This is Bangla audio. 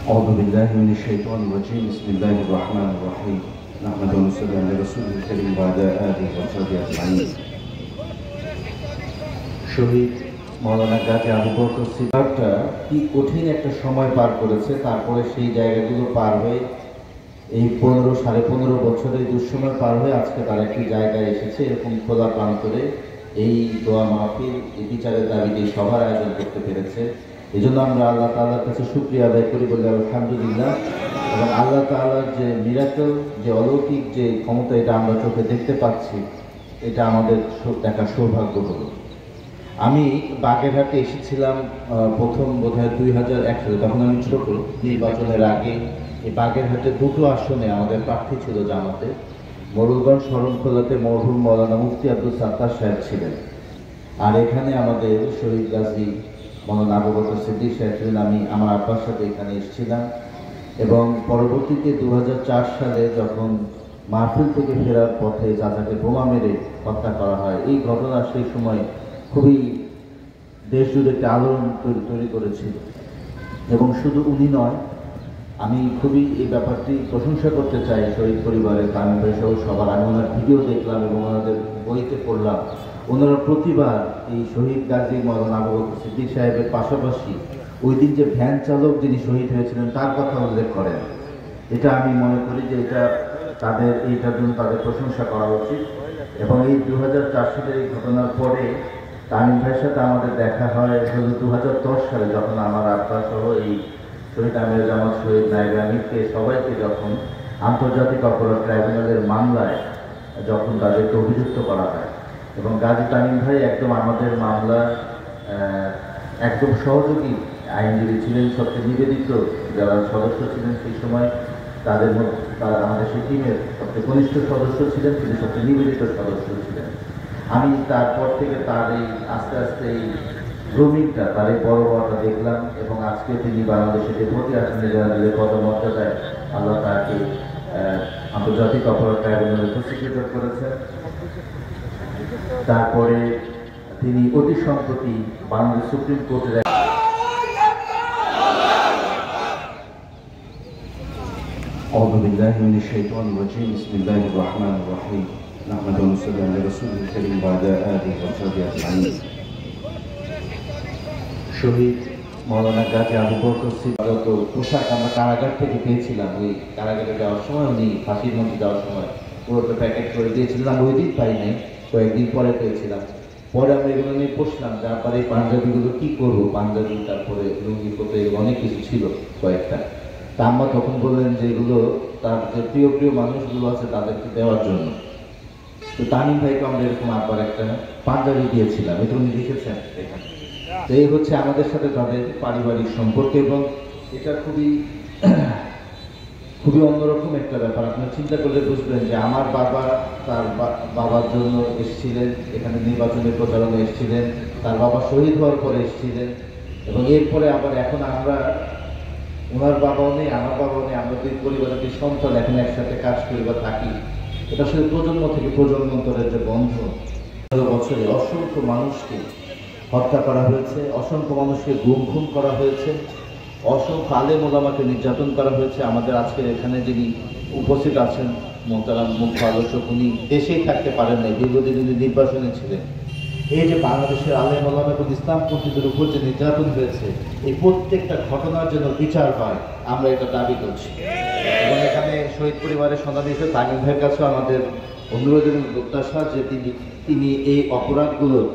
أعوذ بالله من الشيطان الرجيم بسم الله الرحمن الرحيم نحمد ونصلي على رسوله الكريم وعلى آله وصحبه أجمعين শহীদ মাওলানা গাজী আবু বকর সিদ্দিকটা কি কঠিন একটা সময় পার করেছে, তারপরে সেই জায়গাগুলো পার হয়ে এই 15-15.5 বছরের দুঃসময় পার হয়ে আজকে তার একটি জায়গায় এসেছে। এরকম খোলা প্রান্তরে এই দোয়া মাহফিল, এই বিচারের দাবিতে সভার আয়োজন করতে পেরেছে। এই জন্য আমরা আল্লাহ তাআলার কাছে শুকরিয়া আদায় করি, বলি আলহামদুলিল্লাহ। এবং আল্লাহ তাআলার যে মিরাকল, যে অলৌকিক যে ক্ষমতা, এটা আমরা চোখে দেখতে পাচ্ছি, এটা আমাদের দেখার সৌভাগ্য হলো। আমি বাগেরহাটে এসেছিলাম প্রথম বোধহয় 2001 সালে, তখন আমি ছোট। নির্বাচনের আগে এই বাগেরহাটে দুটো আসনে আমাদের প্রার্থী ছিল জামাতে। মোরুলগঞ্জ শরণখোলাতে মরহুম মাওলানা মুফতি আব্দুল সাত্তার সাহেব ছিলেন, আর এখানে আমাদের শহীদ গাজী মাওলানা আবু বকর সিদ্দিক সাহেব ছিলেন। আমি আমার আব্বার সাথে এখানে এসেছিলাম এবং পরবর্তীতে 2004 সালে যখন মাহফিল থেকে ফেরার পথে চাচাকে বোমা মেরে হত্যা করা হয়, এই ঘটনা সেই সময় খুবই দেশ জুড়ে একটা আলোড়ন তৈরি করেছিল। এবং শুধু উনি নয়, আমি খুবই এই ব্যাপারটি প্রশংসা করতে চাই শহীদ পরিবারের তামিম ভাই সহ সবার। আমি ওনার ভিডিও দেখলাম এবং ওনাদের বইতে পড়লাম, ওনারা প্রতিবার এই শহীদ গাজী মাওলানা আবু বকর সিদ্দিক সাহেবের পাশাপাশি ওই দিন যে ভ্যান চালক যিনি শহীদ হয়েছিলেন তার কথা উল্লেখ করেন। এটা আমি মনে করি যে এইটার জন্য তাদের প্রশংসা করা উচিত। এবং এই 2004 সালের এই ঘটনার পরে তামিম ভাইয়ের সাথে আমাদের দেখা হয় 2010 সালে, যখন আমার আব্বা সহ এই শহীদ আমির জামাত, শহীদ নায়েব আমিরকে সবাইকে যখন আন্তর্জাতিক অপরাধ ট্রাইব্যুনালের মামলায় যখন তাদেরকে অভিযুক্ত করা হয়, এবং গাজী তামিম ভাই একদম আমাদের মামলা একদম সহযোগী আইনজীবী ছিলেন, সবচেয়ে নিবেদিত যারা সদস্য ছিলেন সেই সময় তাদের মধ্যে, তারা আমাদের সেই টিমের সবচেয়ে ঘনিষ্ঠ সদস্য ছিলেন, তিনি সবচেয়ে নিবেদিত সদস্য ছিলেন। আমি তারপর থেকে তার এই আস্তে আস্তে এই গ্রুমিংটা, তার এই বড় বড়টা দেখলাম। এবং আজকে তিনি বাংলাদেশের ডেপুটি অ্যাটর্নি জেনারেলের পদমর্যাদায় আল্লাহ তাকে আন্তর্জাতিক অপরাধ ট্রাইব্যুনালে প্রসিকিউটর করেছেন। তারপরে তিনি অতি সম্প্রতি বাংলাদেশ সুপ্রিম কোর্টের أعوذ بالله من الشيطان الرجيم بسم الله الرحمن الرحيم نحمد ونصلي على رسوله الكريم وعلى آله وصحبه أجمعين শহীদ মাওলানা গাজী আবু বকর সিদ্দিক পোশাক আমরা কারাগার থেকে পেয়েছিলাম। ওই কারাগারে যাওয়ার সময় উনি ফাঁসির মধ্যে যাওয়ার সময় পুরোটা প্যাকেট করে দিয়েছিলাম। ওই দিন পাই নাই, কয়েকদিন পরে পেয়েছিলাম। পরে আমরা এগুলো নিয়ে বসলাম, তারপরে এই পাঞ্জাবিগুলো কী করবো, পাঞ্জাবি তারপরে লুঙ্গি পোতে অনেক কিছু ছিল কয়েকটা। তা আম্মা তখন বললেন যে এগুলো তার যে প্রিয় প্রিয় মানুষগুলো আছে তাদেরকে দেওয়ার জন্য। তো তামিম ভাইকে আমরা এরকম আবার একটা পাঞ্জাবি দিয়েছিলাম, এটা উনি লিখেছেন এখানে। তো এই হচ্ছে আমাদের সাথে তাদের পারিবারিক সম্পর্ক, এবং এটা খুবই খুবই অন্যরকম একটা ব্যাপার। আপনারা চিন্তা করলে বুঝবেন যে আমার বাবা তার বাবার জন্য এসেছিলেন, এখানে নির্বাচনের প্রচারণা এসেছিলেন, তার বাবা শহীদ হওয়ার পরে এসেছিলেন, এবং এরপরে আবার এখন আমরা, ওনার বাবাও নেই, আমার বাবাও নেই, আমরা দুই পরিবারের দুই সন্তান এখন একসাথে কাজ করি বা থাকি। এটা আসলে প্রজন্ম থেকে প্রজন্মান্তরের যে বন্ধন। বছরে অসংখ্য মানুষকে হত্যা করা হয়েছে, অসংখ্য মানুষকে গুম খুন করা হয়েছে, অসংখ্য আলেম ওলামাকে নির্যাতন করা হয়েছে। আমাদের আজকে এখানে যিনি উপস্থিত আছেন মোহতারাম মুখ্য আলোচক, উনি দেশেই থাকতে পারেন নাই, দীর্ঘদিন উনি নির্বাচনে ছিলেন। এই যে বাংলাদেশের আলেম ওলামা এবং ইসলামপন্থীদের উপর যে নির্যাতন হয়েছে, এই প্রত্যেকটা ঘটনার জন্য বিচার হয়, আমরা এটা দাবি করছি। এবং এখানে শহীদ পরিবারের সন্তান হিসেবে তামিম ভাইয়ের কাছেও আমাদের অনুরোধ এবং প্রত্যাশা যে তিনি এই অপরাধগুলোর